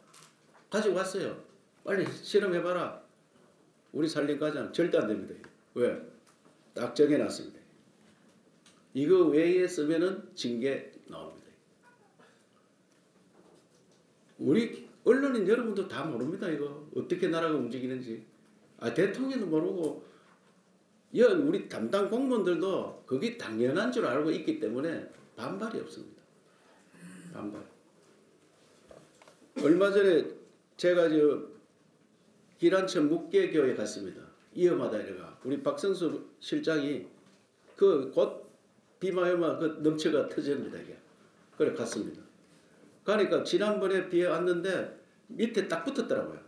가지고 왔어요. 빨리 실험해봐라. 우리 산림과장 절대 안 됩니다. 왜? 딱 정해놨습니다. 이거 외에 쓰면은 징계 나옵니다. 우리 언론인 여러분도 다 모릅니다. 이거 어떻게 나라가 움직이는지. 대통령도 모르고 우리 담당 공무원들도 그게 당연한 줄 알고 있기 때문에 반발이 없습니다. 반발. 얼마 전에 제가 기란천 묵계교에 갔습니다. 위험하다 이래가 우리 박성수 실장이 그 곧 비마요마 그 넘쳐가 터집니다 이게. 그래 갔습니다. 가니까 지난번에 비에 왔는데 밑에 딱 붙었더라고요.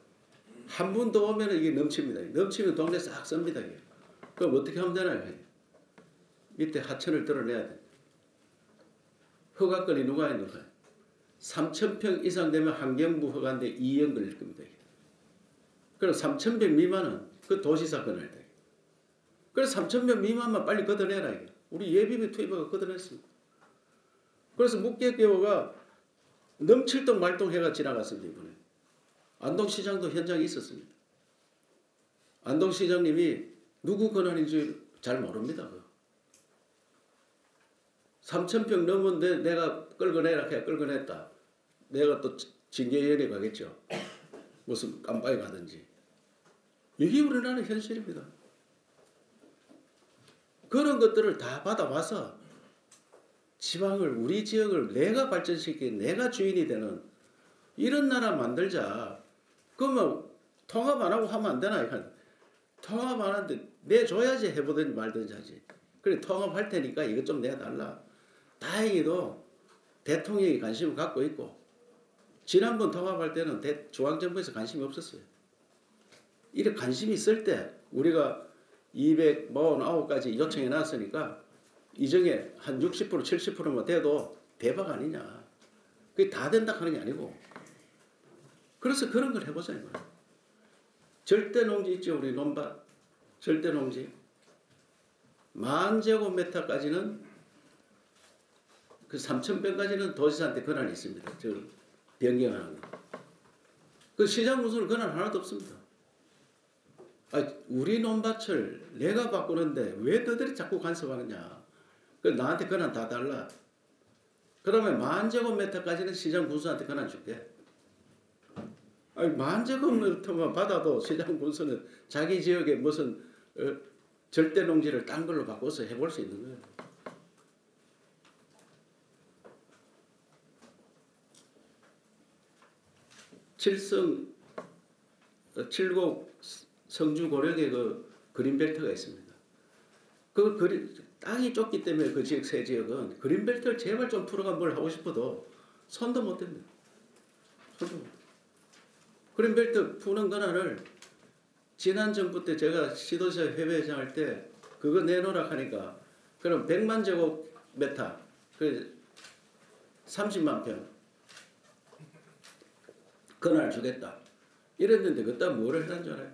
한 분 더 오면 이게 넘칩니다. 넘치면 동네 싹 씁니다 이게. 그럼 어떻게 하면 되나요? 밑에 하천을 드러내야 돼. 허가권이 누가 있는 거야? 3,000평 이상 되면 환경부 허가인데 2년 걸릴 겁니다. 그럼 3,000평 미만은 그 도시사 끊어야 돼. 그래서 3,000평 미만만 빨리 걷어내라 이게. 우리 예비비 투입하고 걷어냈습니다. 그래서 묵계교가 넘칠동 말동해가 지나갔습니다 이번에. 안동시장도 현장에 있었습니다. 안동시장님이 누구 권한인지 잘 모릅니다. 3,000평 넘었는데 내가 끌어내라 해 끌어냈다. 내가 또 징계위원회 가겠죠. 무슨 깜빡이 가든지. 이게 우리나라의 현실입니다. 그런 것들을 다 받아와서 지방을 우리 지역을 내가 발전시키고 내가 주인이 되는 이런 나라 만들자. 그러면 통합 안 하고 하면 안 되나? 통합 안 하는데 내줘야지 해보든지 말든지 하지. 그래 통합할 테니까 이것 좀 내달라. 다행히도 대통령이 관심을 갖고 있고 지난번 통합할 때는 중앙정부에서 관심이 없었어요. 이렇게 관심이 있을 때 우리가 249가지 요청해 놨으니까 이 중에 한 60% 70%만 돼도 대박 아니냐. 그게 다 된다 하는 게 아니고 그래서 그런 걸 해보자. 절대 농지 있죠. 우리 논밭. 절대농지 10,000제곱미터까지는 그 3,000평까지는 도지사한테 권한이 있습니다. 저 변경하는 거. 그 시장 군수는 권한 하나도 없습니다. 우리 논밭을 내가 바꾸는데 왜 너희들이 자꾸 간섭하느냐. 그 나한테 권한 다 달라. 그러면 10,000제곱미터까지는 시장 군수한테 권한 줄게. 10,000제곱미터만 받아도 시장 군수는 자기 지역에 무슨 절대 농지를 딴 걸로 바꿔서 해볼 수 있는 거예요. 칠곡 성주 고력에 그 그린벨트가 있습니다. 땅이 좁기 때문에 그 지역 세 지역은 그린벨트를 제발 좀 풀어가 뭘 하고 싶어도 손도 못 댑니다. 손도 못. 그린벨트 푸는 권한을 지난 정부 때 제가 시도지사 협의회장 할 때 그거 내놓으라 하니까 그럼 100만 제곱미터 그 30만 평 권한을 주겠다 이랬는데 그때 뭐를 해놨는 줄 알아요?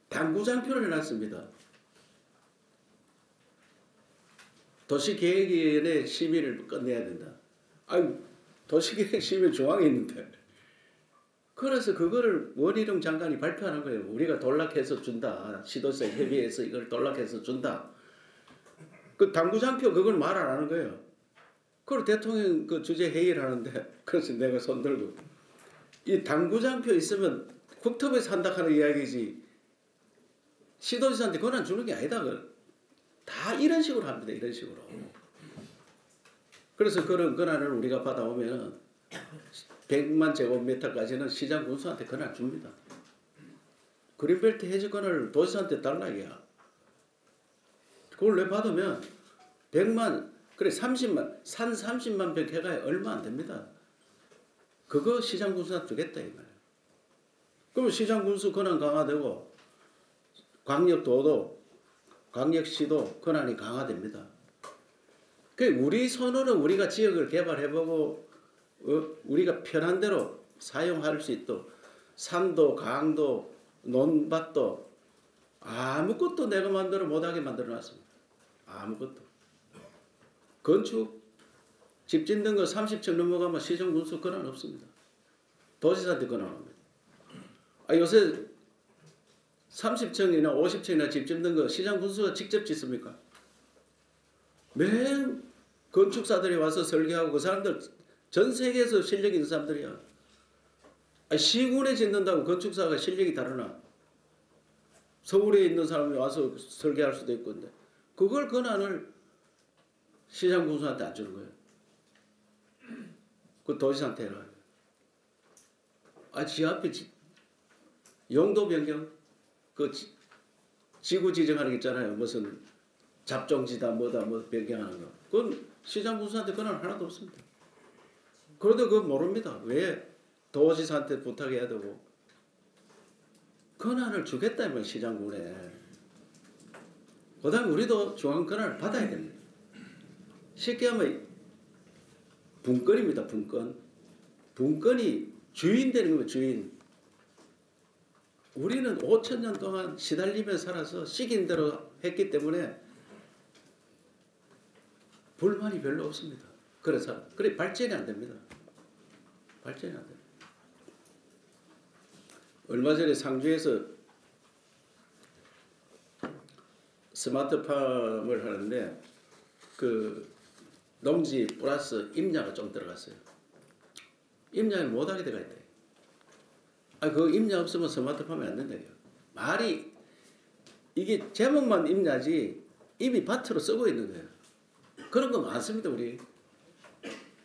당구장표를 해놨습니다. 도시계획위원회 심의를 끝내야 된다. 도시계획 심의 조항이 있는데 그래서 그거를 원희룡 장관이 발표하는 거예요. 우리가 돌락해서 준다. 시도사 협의회에서 이걸 돌락해서 준다. 그 당구장표 그걸 말 안 하는 거예요. 그리고 대통령 그 주재 회의를 하는데 그래서 내가 손 들고 이 당구장표 있으면 국토부에서 한다 하는 이야기지 시도지사한테 권한 주는 게 아니다. 다 이런 식으로 합니다. 이런 식으로. 그래서 그런 권한을 우리가 받아오면 100만 제곱미터까지는 시장 군수한테 권한 줍니다. 그린벨트 해지권을 도지사한테 달라 이야. 그걸 왜 받으면 100만 그래 30만 산 30만 평 해가야 얼마 안 됩니다. 그거 시장 군수한테 주겠다 이거예요. 그러면 시장 군수 권한 강화되고 광역도도 광역시도 권한이 강화됩니다. 그 우리 손으로 우리가 지역을 개발해보고 우리가 편한 대로 사용할 수 있도록 산도 강도 논밭도 아무것도 내가 만들어 못하게 만들어놨습니다. 아무것도. 건축 집 짓는 거 30층 넘어가면 시정 군수 권한 없습니다. 도지사한테 권한 없습니다. 요새 30층이나 50층이나 집 짓는 거 시장 군수가 직접 짓습니까? 매일 건축사들이 와서 설계하고 그 사람들 전 세계에서 실력 있는 사람들이야. 시군에 짓는다고 건축사가 실력이 다르나? 서울에 있는 사람이 와서 설계할 수도 있고 근데 그걸 권한을 시장 군수한테 안 주는 거예요. 그 도지사한테 해라. 지 앞에 용도 변경 그 지구 지정하는 게 있잖아요. 무슨 잡종지다 뭐다 뭐 변경하는 거. 그건 시장 군수한테 권한 하나도 없습니다. 그래도 그거 모릅니다. 왜 도지사한테 부탁해야 되고 권한을 주겠다면 시장군에 그 다음에 우리도 중앙 권한을 받아야 됩니다. 쉽게 하면 분권입니다. 분권이 주인 되는 거예요. 주인. 우리는 5,000년 동안 시달리며 살아서 시킨 대로 했기 때문에 불만이 별로 없습니다. 그래서 발전이 안 됩니다. 발전이 안 됩니다. 얼마 전에 상주에서 스마트팜을 하는데 그 농지 플러스 임야가 좀 들어갔어요. 임야를 못하게 들어가 있대. 그 임야 없으면 스마트팜이 안 된다. 말이 이게 제목만 임야지 이미 밭으로 쓰고 있는 거예요. 그런 거 많습니다. 우리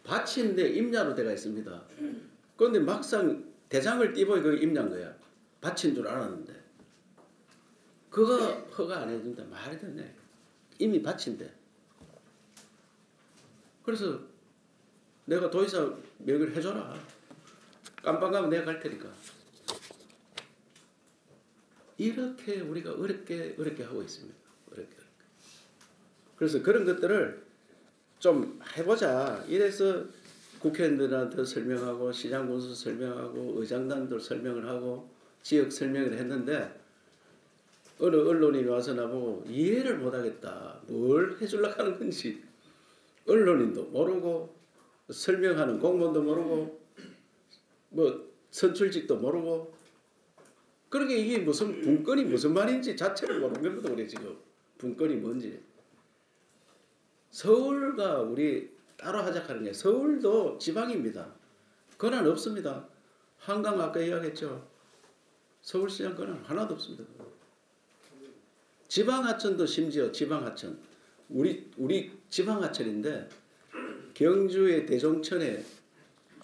밭인데 임야로 돼가 있습니다. 그런데 막상 대장을 띄보니 그 임야인 거야. 밭인 줄 알았는데 그거 허가 안 해준다. 말이 되네. 이미 밭인데. 그래서 내가 도지사 명의를 해줘라. 깜빡하면 내가 갈 테니까. 이렇게 우리가 어렵게 하고 있습니다. 어렵게. 그래서 그런 것들을 좀 해보자. 이래서 국회의원들한테 설명하고 시장군수 설명하고 의장단들 설명을 하고 지역 설명을 했는데 어느 언론이 와서 나보고 이해를 못하겠다. 뭘 해주려고 하는 건지. 언론인도 모르고 설명하는 공무원도 모르고 뭐 선출직도 모르고 그러게 이게 무슨 분권이 무슨 말인지 자체를 모르는 것도 그래 지금. 분권이 뭔지. 서울과 우리 따로 하자하는 게 서울도 지방입니다. 권한 없습니다. 한강 아까 이야기했죠. 서울시장 권한 하나도 없습니다. 지방하천도 심지어 지방하천 우리 지방하천인데 경주의 대종천에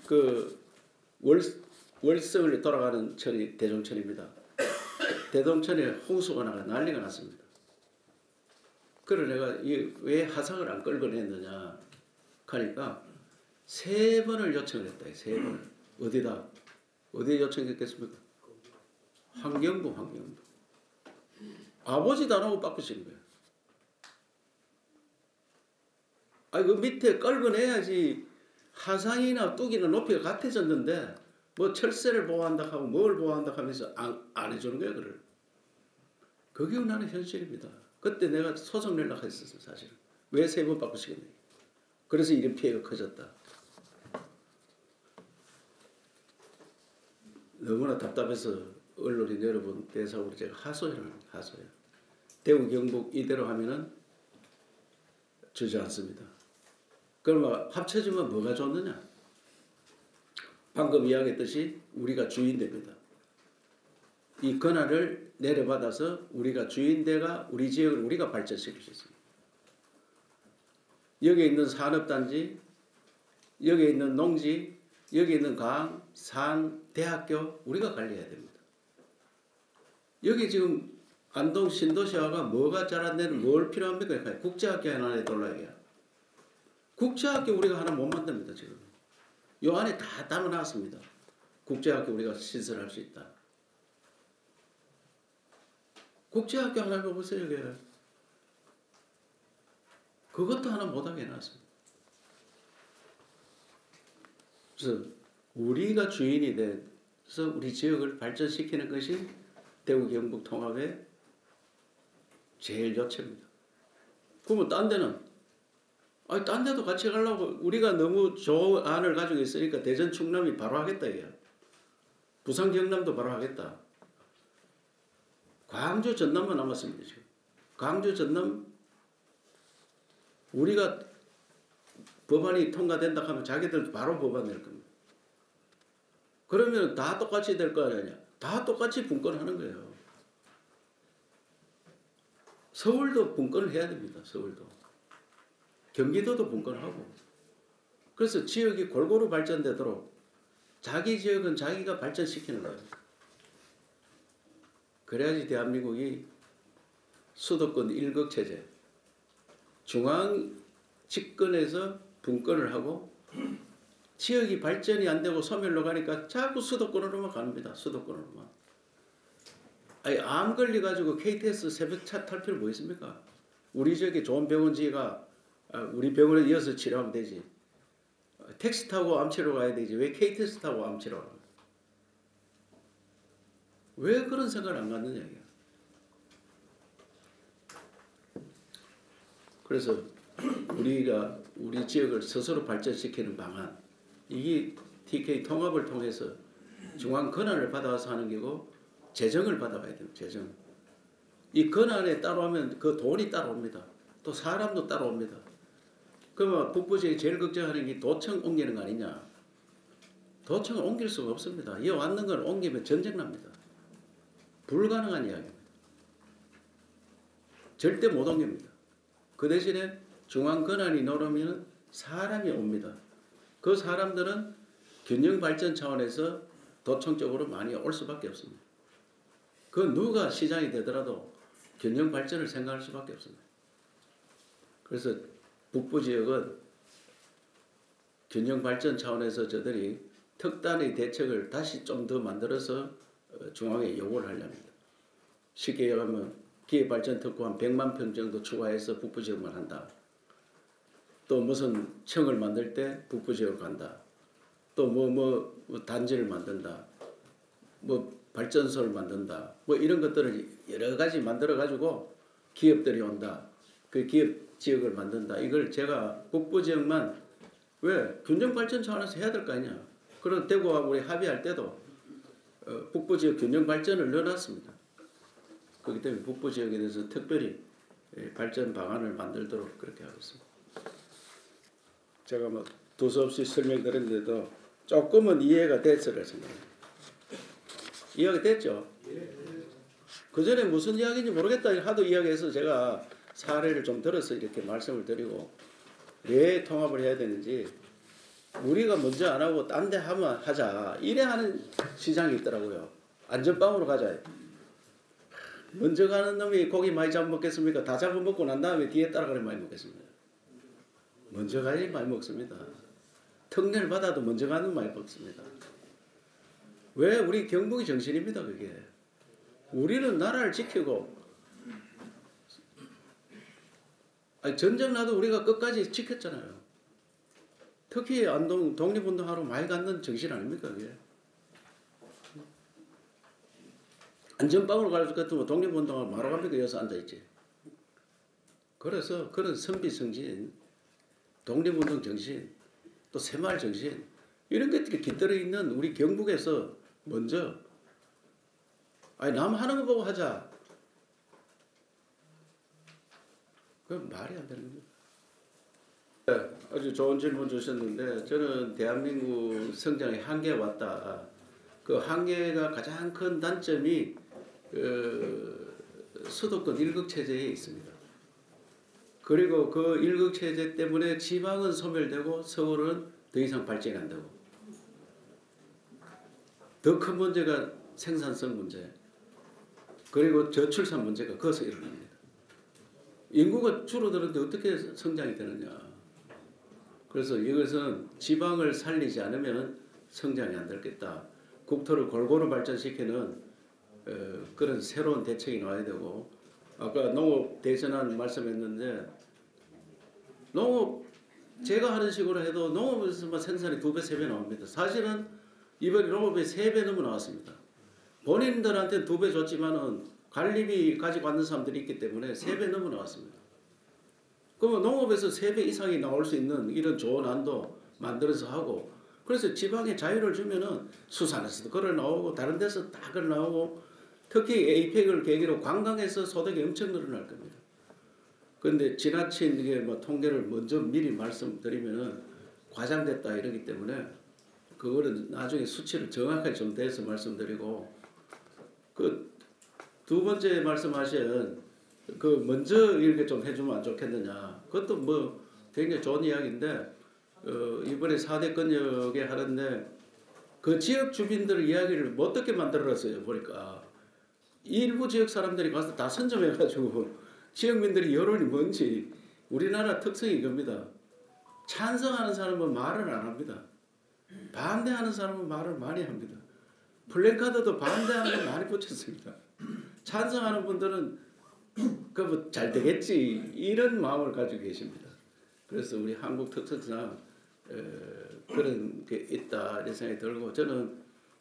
그 월성을 돌아가는 천이 대종천입니다. 대종천에 홍수가 나가 난리가 났습니다. 그래 내가 왜 하상을 안 끌고 냈느냐 하니까 3번을 요청을 했다. 3번을 어디에 요청했겠습니까? 환경부. 아버지도 안 하고 바꾸시는 거예요. 그 밑에 끌어내야지 하상이나 뚝이나 높이가 같아졌는데 뭐 철새를 보호한다 하고 뭘 보호한다 하면서 안 해주는 거예요. 그걸. 그게 나는 현실입니다. 그때 내가 소송 연락했었어요. 사실은. 왜 3번 바꾸시겠냐. 그래서 이런 피해가 커졌다. 너무나 답답해서 언론인 여러분 대사로 제가 하소연을 합니다. 하소연. 대구 경북 이대로 하면은 주저앉습니다. 그러면 합쳐지면 뭐가 좋느냐? 방금 이야기했듯이 우리가 주인 됩니다. 이 권한을 내려받아서 우리가 주인대가 우리 지역을 우리가 발전시킬 수 있습니다. 여기에 있는 산업단지, 여기에 있는 농지, 여기에 있는 강, 산, 대학교 우리가 관리해야 됩니다. 여기 지금 안동 신도시화가 뭐가 잘 안 되는 뭘 필요합니까? 국제학교 하나 내둘러야. 국제학교 우리가 하나 못 만듭니다. 지금. 요 안에 다 담아놨습니다. 국제학교 우리가 신설할 수 있다. 국제학교 하나 해보세요. 여기. 그것도 하나 못하게 해놨습니다. 그래서 우리가 주인이 돼서 우리 지역을 발전시키는 것이 대구 경북 통합의 제일 요체입니다. 그러면 딴 데는 딴 데도 같이 가려고 우리가 너무 좋은 안을 가지고 있으니까 대전 충남이 바로 하겠다 이게. 부산 경남도 바로 하겠다. 광주 전남만 남았습니다. 지금. 광주 전남 우리가 법안이 통과된다 하면 자기들 바로 법안 낼 겁니다. 그러면 다 똑같이 될 거 아니냐. 다 똑같이 분권하는 거예요. 서울도 분권을 해야 됩니다. 서울도. 경기도도 분권하고. 그래서 지역이 골고루 발전되도록 자기 지역은 자기가 발전시키는 거예요. 그래야지 대한민국이 수도권 일극체제, 중앙 집권에서 분권을 하고 지역이 발전이 안 되고 소멸로 가니까 자꾸 수도권으로만 갑니다. 수도권으로만. 암 걸려가지고 KTX 새벽차 탈 필요 뭐 있습니까? 우리 지역에 좋은 병원지가 우리 병원에 이어서 치료하면 되지. 택시 타고 암 치러 가야 되지. 왜 KTX 타고 암 치러 가는 거야? 왜 그런 생각을 안 갖느냐 이게. 그래서 우리가 우리 지역을 스스로 발전시키는 방안, 이게 TK 통합을 통해서 중앙 권한을 받아와서 하는 게고 재정을 받아와야 돼요. 재정. 이 권한에 따라오면 그 돈이 따라옵니다. 또 사람도 따라옵니다. 그러면 북부지역이 제일 걱정하는 게 도청 옮기는 거 아니냐. 도청을 옮길 수가 없습니다. 이 왔는 걸 옮기면 전쟁 납니다. 불가능한 이야기입니다. 절대 못 옮깁니다. 그 대신에 중앙 권한이 노르면 사람이 옵니다. 그 사람들은 균형 발전 차원에서 도청 쪽으로 많이 올 수밖에 없습니다. 그 누가 시장이 되더라도 균형 발전을 생각할 수밖에 없습니다. 그래서 북부 지역은 균형 발전 차원에서 저들이 특단의 대책을 다시 좀 더 만들어서 중앙에 요구를 하려 합니다. 쉽게 얘기하면 기회발전 특구 한 100만 평 정도 추가해서 북부 지역만 한다. 또 무슨 청을 만들 때 북부 지역으로 간다. 또 뭐 단지를 만든다. 뭐 발전소를 만든다. 뭐 이런 것들을 여러 가지 만들어 가지고 기업들이 온다. 그 기업 지역을 만든다. 이걸 제가 북부 지역만 왜 균형 발전소 하나씩 해야 될 거 아니야. 그런 대구하고 우리 합의할 때도 북부 지역 균형 발전을 넣어놨습니다. 그렇기 때문에 북부 지역에 대해서 특별히 발전 방안을 만들도록 그렇게 하고 있습니다. 제가 뭐 두서없이 설명드렸는데도 조금은 이해가 됐으리라 생각합니다. 이해가 됐죠? 그 전에 무슨 이야기인지 모르겠다 하도 이야기해서 제가 사례를 좀 들어서 이렇게 말씀을 드리고 왜 통합을 해야 되는지 우리가 먼저 안 하고 딴 데 하면 하자 이래 하는 시장이 있더라고요. 안전빵으로 가자. 먼저 가는 놈이 고기 많이 잡아먹겠습니까? 다 잡아먹고 난 다음에 뒤에 따라가는 많이 먹겠습니다. 먼저 가야 많이 먹습니다. 특례를 받아도 먼저 가는 많이 먹습니다. 왜? 우리 경북의 정신입니다. 그게. 우리는 나라를 지키고 전쟁 나도 우리가 끝까지 지켰잖아요. 특히 안동 독립운동하러 많이 갔는 정신 아닙니까? 그게. 안전빵으로 갈 것 같으면 독립운동하러 바로 갑니까? 여기서 앉아있지. 그래서 그런 선비성진, 독립운동 정신, 또 새마을 정신 이런 것들이 깃들어 있는 우리 경북에서 먼저 남 하는 거 보고 하자. 그건 말이 안 되는 겁니다. 네, 아주 좋은 질문 주셨는데 저는 대한민국 성장의 한계에 왔다. 그 한계가 가장 큰 단점이 수도권 일극체제에 있습니다. 그리고 그 일극체제 때문에 지방은 소멸되고 서울은 더 이상 발전이 안 되고 더 큰 문제가 생산성 문제 그리고 저출산 문제가 거기서 일어납니다. 인구가 줄어드는데 어떻게 성장이 되느냐. 그래서 이것은 지방을 살리지 않으면 성장이 안 되겠다. 국토를 골고루 발전시키는 그런 새로운 대책이 나와야 되고 아까 농업 대전환 말씀했는데 농업 제가 하는 식으로 해도 농업에서만 생산이 2배, 3배 나옵니다. 사실은 이번에 농업이 3배 넘어 나왔습니다. 본인들한테 2배 줬지만은 관리비 가지고 왔는 사람들이 있기 때문에 3배 넘어 나왔습니다. 그러면 농업에서 3배 이상이 나올 수 있는 이런 좋은 안도 만들어서 하고 그래서 지방에 자유를 주면은 수산에서도 걸어 나오고 다른 데서 다 걸어 나오고 특히 에이펙을 계기로 관광에서 소득이 엄청 늘어날 겁니다. 그런데 지나친 이게 뭐 통계를 먼저 미리 말씀드리면은 과장됐다 이러기 때문에 그거는 나중에 수치를 정확하게 좀 대서 말씀드리고 그 두 번째 말씀하신 그 먼저 이렇게 좀 해주면 안 좋겠느냐 그것도 뭐 굉장히 좋은 이야기인데 이번에 4대 권역에 하는데 그 지역 주민들 이야기를 뭐 어떻게 만들어놨어요 보니까 일부 지역 사람들이 가서 다 선점해가지고 지역민들이 여론이 뭔지 우리나라 특성이 이겁니다. 찬성하는 사람은 말을 안 합니다. 반대하는 사람은 말을 많이 합니다. 플랜카드도 반대하는 거 많이 붙였습니다. 찬성하는 분들은 그 뭐 잘 되겠지 이런 마음을 가지고 계십니다. 그래서 우리 한국 특성상 그런 게 있다 이런 생각이 들고 저는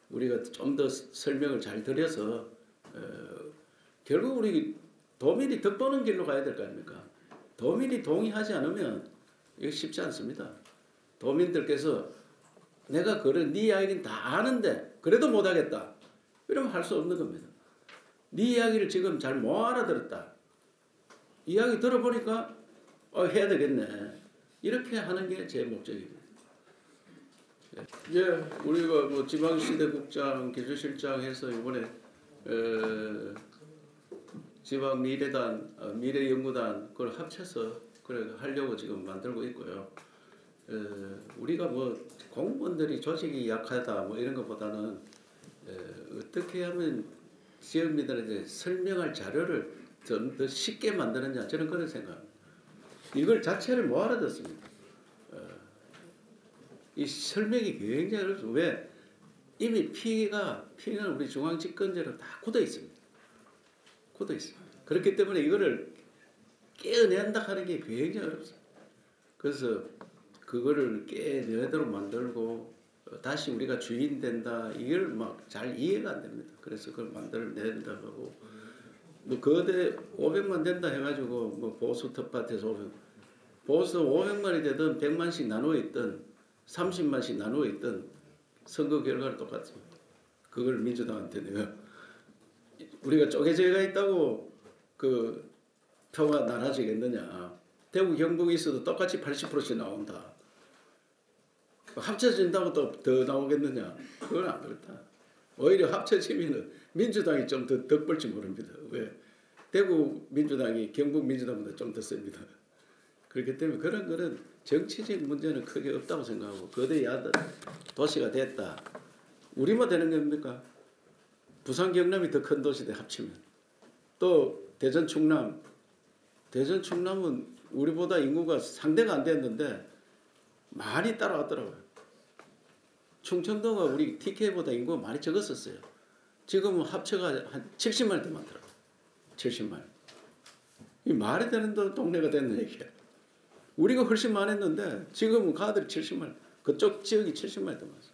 우리가 좀 더 설명을 잘 드려서 결국 우리 도민이 덕보는 길로 가야 될 거 아닙니까? 도민이 동의하지 않으면 이거 쉽지 않습니다. 도민들께서 내가 그런 네 이야기는 다 아는데 그래도 못하겠다 이러면 할 수 없는 겁니다. 네 이야기를 지금 잘 못 알아들었다. 이야기 들어보니까 해야 되겠네. 이렇게 하는 게 제 목적입니다. 이제 우리가 뭐 지방시대국장, 기술실장 해서 이번에 지방 미래단, 미래연구단 그걸 합쳐서 그래 하려고 지금 만들고 있고요. 우리가 뭐 공무원들이 조직이 약하다 뭐 이런 것보다는 어떻게 하면 지역민들한테 설명할 자료를 좀 더 쉽게 만드느냐 저는 그런 생각합니다. 이걸 자체를 못 알아듣습니다. 이 설명이 굉장히 어렵습니다. 왜? 이미 피는 우리 중앙집권제로 다 굳어 있습니다. 굳어 있습니다. 그렇기 때문에 이거를 깨어낸다 하는 게 굉장히 어렵습니다. 그래서 그거를 깨내도록 만들고 다시 우리가 주인 된다 이걸 막 잘 이해가 안 됩니다. 그래서 그걸 만들어낸다고 하고 뭐 거대 500만 된다 해가지고 뭐 보수 텃밭에서 보수 500만이 되든 100만씩 나누어 있든 30만씩 나누어 있든 선거 결과는 똑같습니다. 그걸 민주당한테 내가 우리가 쪼개져가 있다고 그 표가 나눠지겠느냐. 대구 경북이 있어도 똑같이 80%씩 나온다. 합쳐진다고 또 더 나오겠느냐. 그건 안 그렇다. 오히려 합쳐지면 민주당이 좀 더 덕볼지 모릅니다. 왜? 대구 민주당이 경북 민주당보다 좀 더 셉니다. 그렇기 때문에 그런 거는 정치적 문제는 크게 없다고 생각하고 거대 야들 도시가 됐다. 우리만 되는 겁니까? 부산 경남이 더 큰 도시대 합치면 또 대전 충남은 우리보다 인구가 상대가 안 됐는데 많이 따라왔더라고요. 충청도가 우리 TK보다 인구가 많이 적었었어요. 지금은 합쳐가 한 70만 더 많더라고요. 70만. 이 말이 되는 동네가 됐는 얘기야. 우리가 훨씬 많았는데 지금은 가들이 70만, 그쪽 지역이 70만 더 많았어요.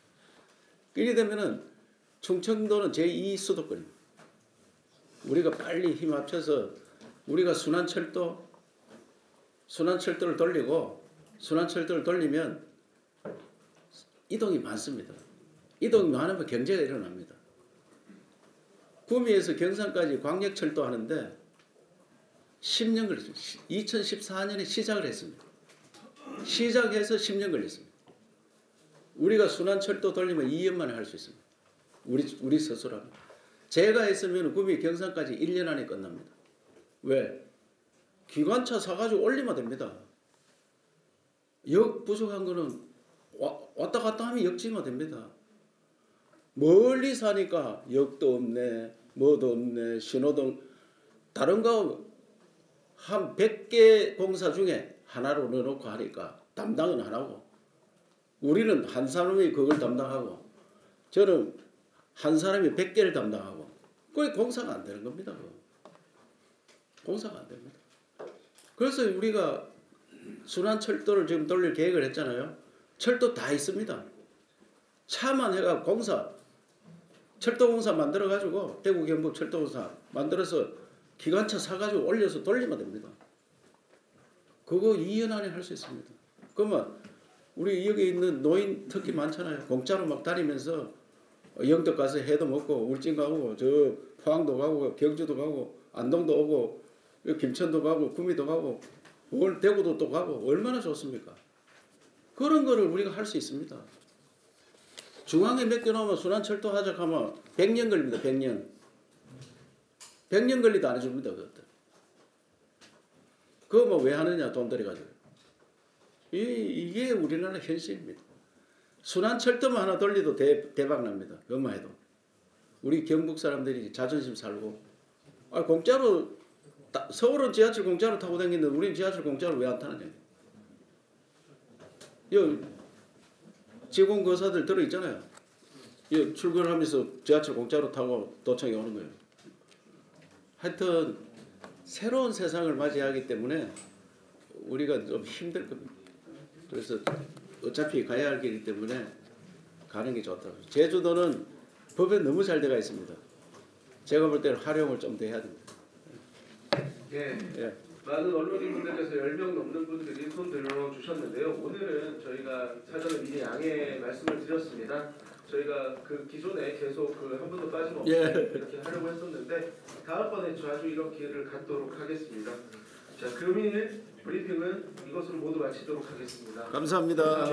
이렇게 되면은 충청도는 제2 수도권입니다. 우리가 빨리 힘 합쳐서 우리가 순환철도를 돌리고 순환철도를 돌리면 이동이 많습니다. 이동이 많으면 경제가 일어납니다. 구미에서 경산까지 광역철도 하는데 10년 걸렸습니다. 2014년에 시작을 했습니다. 시작해서 10년 걸렸습니다. 우리가 순환철도 돌리면 2년 만에 할 수 있습니다. 우리 스스로는. 제가 했으면 구미 경산까지 1년 안에 끝납니다. 왜? 기관차 사가지고 올리면 됩니다. 역 부족한 거는 왔다 갔다 하면 역지면 됩니다. 멀리 사니까 역도 없네, 뭐도 없네, 신호등 다른 거 한 100개 공사 중에 하나로 넣어놓고 하니까 담당은 하나고 우리는 한 사람이 그걸 담당하고 저는 한 사람이 100개를 담당하고 그게 공사가 안 되는 겁니다. 공사가 안 됩니다. 그래서 우리가 순환철도를 지금 돌릴 계획을 했잖아요. 철도 다 있습니다. 차만 해가 철도공사 만들어가지고 대구 경북 철도공사 만들어서 기관차 사가지고 올려서 돌리면 됩니다. 그거 2년 안에 할 수 있습니다. 그러면 우리 여기 있는 노인 특히 많잖아요. 공짜로 막 다니면서 영덕 가서 회도 먹고 울진 가고 저 포항도 가고 경주도 가고 안동도 오고 김천도 가고 구미도 가고 대구도 또 가고 얼마나 좋습니까? 그런 거를 우리가 할 수 있습니다. 중앙에 맡겨놓으면 순환철도 하자 하면 100년 걸립니다. 100년. 100년 걸리도 안 해줍니다. 그것들. 그거 뭐 왜 하느냐 돈 들여가지고. 이게 우리나라 현실입니다. 순환철도만 하나 돌리도 대박 납니다. 그것만 해도. 우리 경북 사람들이 자존심 살고 공짜로 서울은 지하철 공짜로 타고 다니는데 우리는 지하철 공짜로 왜 안 타느냐. 직원거사들 들어있잖아요. 출근하면서 지하철 공짜로 타고 도청에 오는 거예요. 하여튼 새로운 세상을 맞이하기 때문에 우리가 좀 힘들 겁니다. 그래서 어차피 가야 할 길이기 때문에 가는 게 좋다고. 제주도는 법에 너무 잘 돼가 있습니다. 제가 볼 때는 활용을 좀 더 해야 됩니다. 예. 많은 언론인분들께서 10명 넘는 분들이 손 들어주셨는데요. 오늘은 저희가 사전에 미리 양해 말씀을 드렸습니다. 저희가 그 기존에 계속 한 분도 빠짐없이 이렇게 하려고 했었는데 다음번에 자주 이런 기회를 갖도록 하겠습니다. 자, 금일 브리핑은 이것으로 모두 마치도록 하겠습니다. 감사합니다.